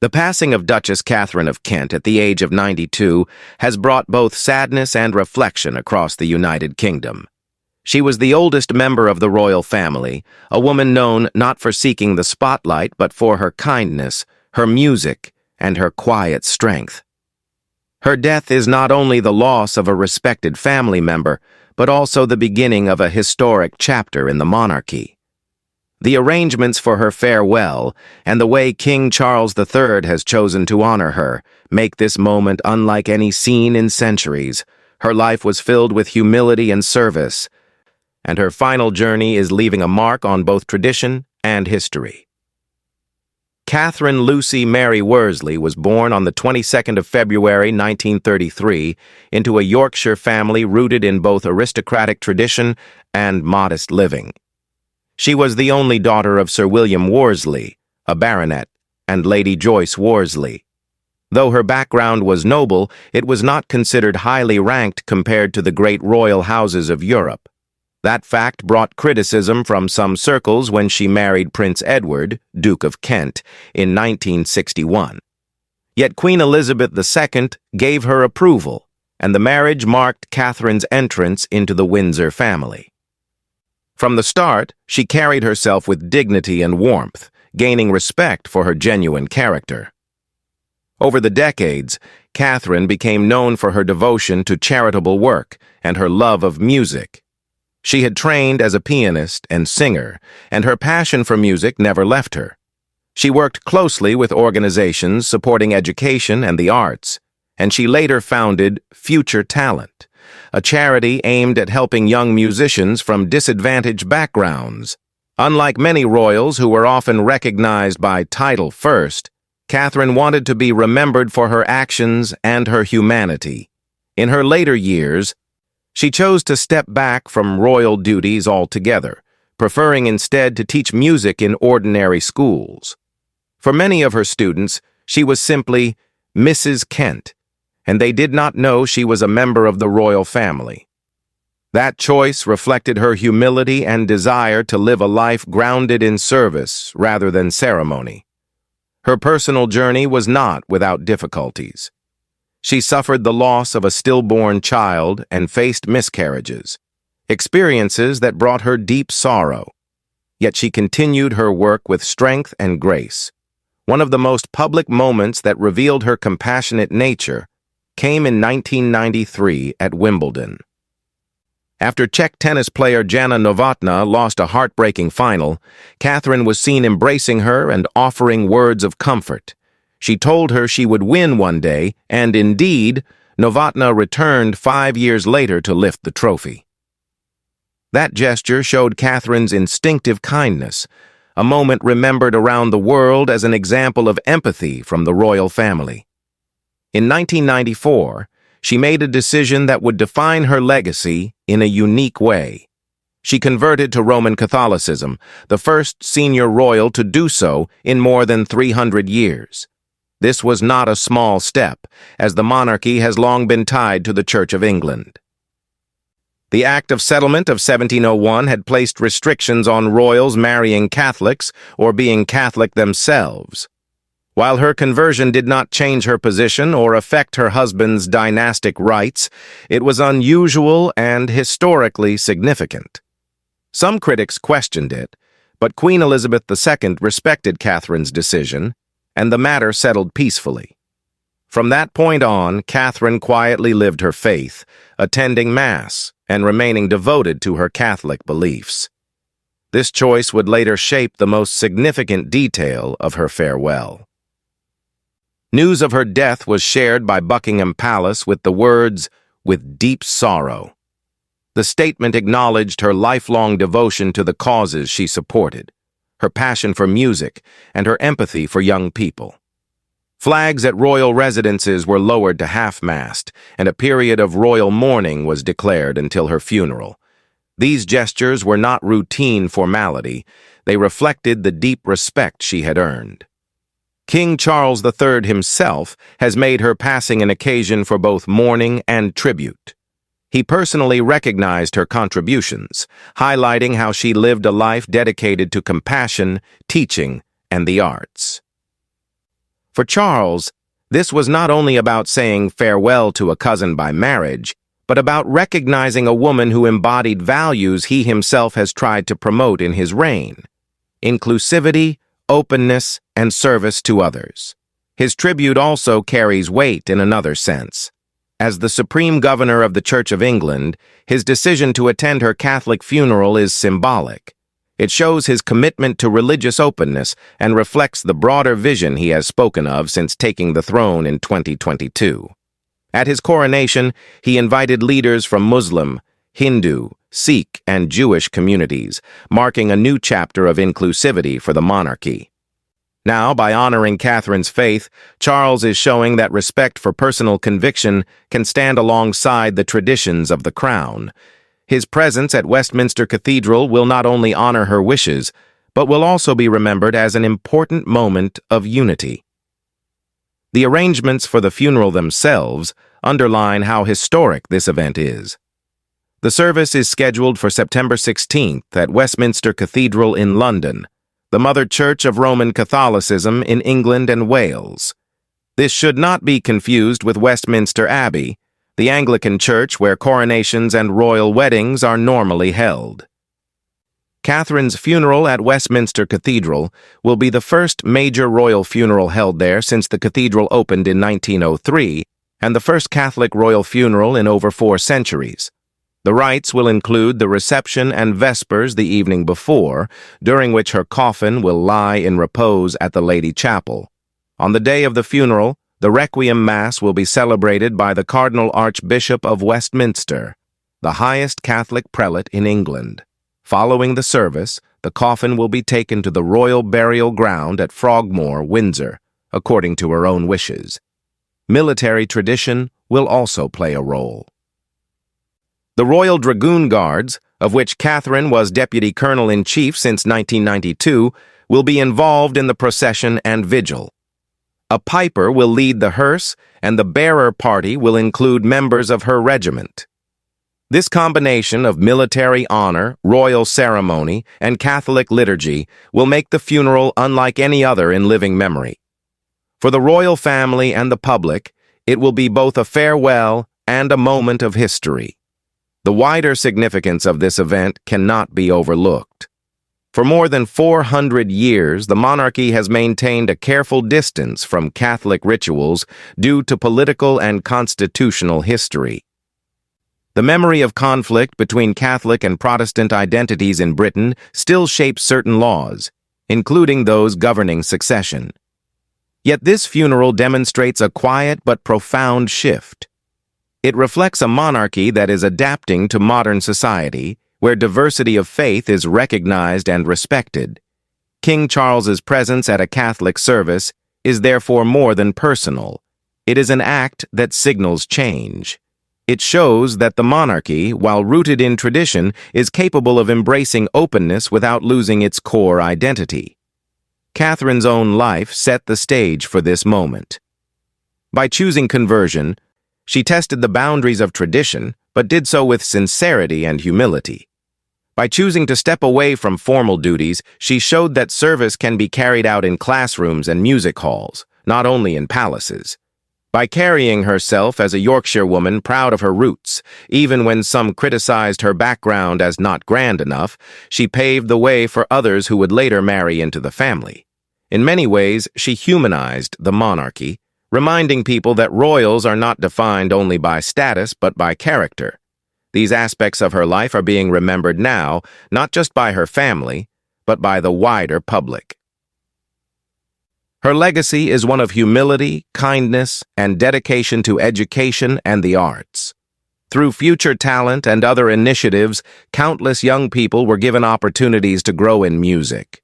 The passing of Duchess Katharine of Kent at the age of 92 has brought both sadness and reflection across the United Kingdom. She was the oldest member of the royal family, a woman known not for seeking the spotlight but for her kindness, her music, and her quiet strength. Her death is not only the loss of a respected family member, but also the beginning of a historic chapter in the monarchy. The arrangements for her farewell and the way King Charles III has chosen to honor her make this moment unlike any seen in centuries. Her life was filled with humility and service, and her final journey is leaving a mark on both tradition and history. Catherine Lucy Mary Worsley was born on the 22nd of February 1933 into a Yorkshire family rooted in both aristocratic tradition and modest living. She was the only daughter of Sir William Worsley, a baronet, and Lady Joyce Worsley. Though her background was noble, it was not considered highly ranked compared to the great royal houses of Europe. That fact brought criticism from some circles when she married Prince Edward, Duke of Kent, in 1961. Yet Queen Elizabeth II gave her approval, and the marriage marked Catherine's entrance into the Windsor family. From the start, she carried herself with dignity and warmth, gaining respect for her genuine character. Over the decades, Catherine became known for her devotion to charitable work and her love of music. She had trained as a pianist and singer, and her passion for music never left her. She worked closely with organizations supporting education and the arts, and she later founded Future Talent, a charity aimed at helping young musicians from disadvantaged backgrounds. Unlike many royals who were often recognized by title first, Catherine wanted to be remembered for her actions and her humanity. In her later years, she chose to step back from royal duties altogether, preferring instead to teach music in ordinary schools. For many of her students, she was simply Mrs. Kent, and they did not know she was a member of the royal family. That choice reflected her humility and desire to live a life grounded in service rather than ceremony. Her personal journey was not without difficulties. She suffered the loss of a stillborn child and faced miscarriages, experiences that brought her deep sorrow. Yet she continued her work with strength and grace. One of the most public moments that revealed her compassionate nature came in 1993 at Wimbledon. After Czech tennis player Jana Novotná lost a heartbreaking final, Catherine was seen embracing her and offering words of comfort. She told her she would win one day, and indeed, Novotná returned 5 years later to lift the trophy. That gesture showed Catherine's instinctive kindness, a moment remembered around the world as an example of empathy from the royal family. In 1994, she made a decision that would define her legacy in a unique way. She converted to Roman Catholicism, the first senior royal to do so in more than 300 years. This was not a small step, as the monarchy has long been tied to the Church of England. The Act of Settlement of 1701 had placed restrictions on royals marrying Catholics or being Catholic themselves. While her conversion did not change her position or affect her husband's dynastic rights, it was unusual and historically significant. Some critics questioned it, but Queen Elizabeth II respected Catherine's decision, and the matter settled peacefully. From that point on, Catherine quietly lived her faith, attending Mass and remaining devoted to her Catholic beliefs. This choice would later shape the most significant detail of her farewell. News of her death was shared by Buckingham Palace with the words, "with deep sorrow." The statement acknowledged her lifelong devotion to the causes she supported, her passion for music, and her empathy for young people. Flags at royal residences were lowered to half-mast, and a period of royal mourning was declared until her funeral. These gestures were not routine formality. They reflected the deep respect she had earned. King Charles III himself has made her passing an occasion for both mourning and tribute. He personally recognized her contributions, highlighting how she lived a life dedicated to compassion, teaching, and the arts. For Charles, this was not only about saying farewell to a cousin by marriage, but about recognizing a woman who embodied values he himself has tried to promote in his reign: inclusivity, openness, and service to others. His tribute also carries weight in another sense. As the Supreme Governor of the Church of England, his decision to attend her Catholic funeral is symbolic. It shows his commitment to religious openness and reflects the broader vision he has spoken of since taking the throne in 2022. At his coronation, he invited leaders from Muslim, Hindu, Sikh, and Jewish communities, marking a new chapter of inclusivity for the monarchy. Now, by honoring Catherine's faith, Charles is showing that respect for personal conviction can stand alongside the traditions of the crown. His presence at Westminster Cathedral will not only honor her wishes, but will also be remembered as an important moment of unity. The arrangements for the funeral themselves underline how historic this event is. The service is scheduled for September 16th at Westminster Cathedral in London, the mother church of Roman Catholicism in England and Wales. This should not be confused with Westminster Abbey, the Anglican church where coronations and royal weddings are normally held. Catherine's funeral at Westminster Cathedral will be the first major royal funeral held there since the cathedral opened in 1903, and the first Catholic royal funeral in over 4 centuries. The rites will include the reception and vespers the evening before, during which her coffin will lie in repose at the Lady Chapel. On the day of the funeral, the Requiem Mass will be celebrated by the Cardinal Archbishop of Westminster, the highest Catholic prelate in England. Following the service, the coffin will be taken to the royal burial ground at Frogmore, Windsor, according to her own wishes. Military tradition will also play a role. The Royal Dragoon Guards, of which Catherine was Deputy Colonel-in-Chief since 1992, will be involved in the procession and vigil. A piper will lead the hearse, and the bearer party will include members of her regiment. This combination of military honor, royal ceremony, and Catholic liturgy will make the funeral unlike any other in living memory. For the royal family and the public, it will be both a farewell and a moment of history. The wider significance of this event cannot be overlooked. For more than 400 years, the monarchy has maintained a careful distance from Catholic rituals due to political and constitutional history. The memory of conflict between Catholic and Protestant identities in Britain still shapes certain laws, including those governing succession. Yet this funeral demonstrates a quiet but profound shift. It reflects a monarchy that is adapting to modern society, where diversity of faith is recognized and respected. King Charles's presence at a Catholic service is therefore more than personal. It is an act that signals change. It shows that the monarchy, while rooted in tradition, is capable of embracing openness without losing its core identity. Catherine's own life set the stage for this moment. By choosing conversion, she tested the boundaries of tradition, but did so with sincerity and humility. By choosing to step away from formal duties, she showed that service can be carried out in classrooms and music halls, not only in palaces. By carrying herself as a Yorkshire woman proud of her roots, even when some criticized her background as not grand enough, she paved the way for others who would later marry into the family. In many ways, she humanized the monarchy, reminding people that royals are not defined only by status but by character. These aspects of her life are being remembered now, not just by her family, but by the wider public. Her legacy is one of humility, kindness, and dedication to education and the arts. Through future talent and other initiatives, countless young people were given opportunities to grow in music.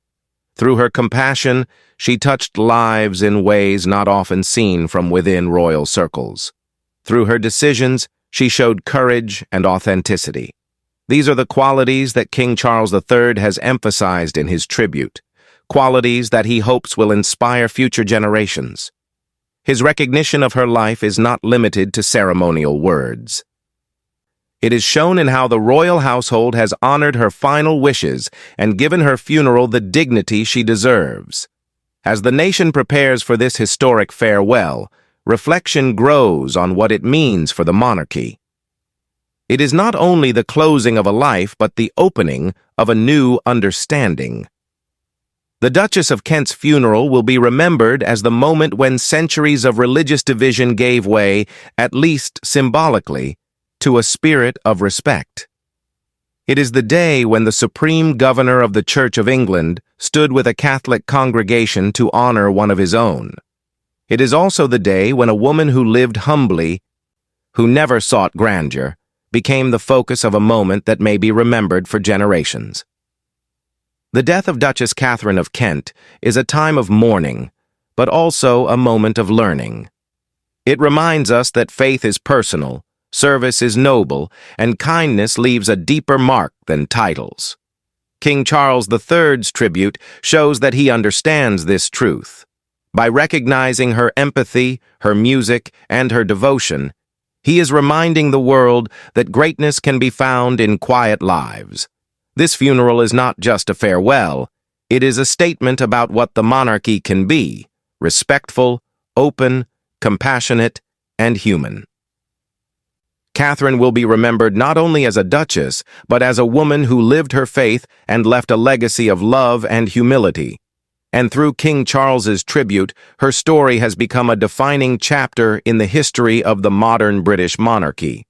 Through her compassion, she touched lives in ways not often seen from within royal circles. Through her decisions, she showed courage and authenticity. These are the qualities that King Charles III has emphasized in his tribute, qualities that he hopes will inspire future generations. His recognition of her life is not limited to ceremonial words. It is shown in how the royal household has honored her final wishes and given her funeral the dignity she deserves. As the nation prepares for this historic farewell, reflection grows on what it means for the monarchy. It is not only the closing of a life, but the opening of a new understanding. The Duchess of Kent's funeral will be remembered as the moment when centuries of religious division gave way, at least symbolically, to a spirit of respect. It is the day when the Supreme Governor of the Church of England stood with a Catholic congregation to honor one of his own. It is also the day when a woman who lived humbly, who never sought grandeur, became the focus of a moment that may be remembered for generations. The death of Duchess Katharine of Kent is a time of mourning, but also a moment of learning. It reminds us that faith is personal, service is noble, and kindness leaves a deeper mark than titles. King Charles III's tribute shows that he understands this truth. By recognizing her empathy, her music, and her devotion, he is reminding the world that greatness can be found in quiet lives. This funeral is not just a farewell, it is a statement about what the monarchy can be: respectful, open, compassionate, and human. Catherine will be remembered not only as a duchess, but as a woman who lived her faith and left a legacy of love and humility. And through King Charles's tribute, her story has become a defining chapter in the history of the modern British monarchy.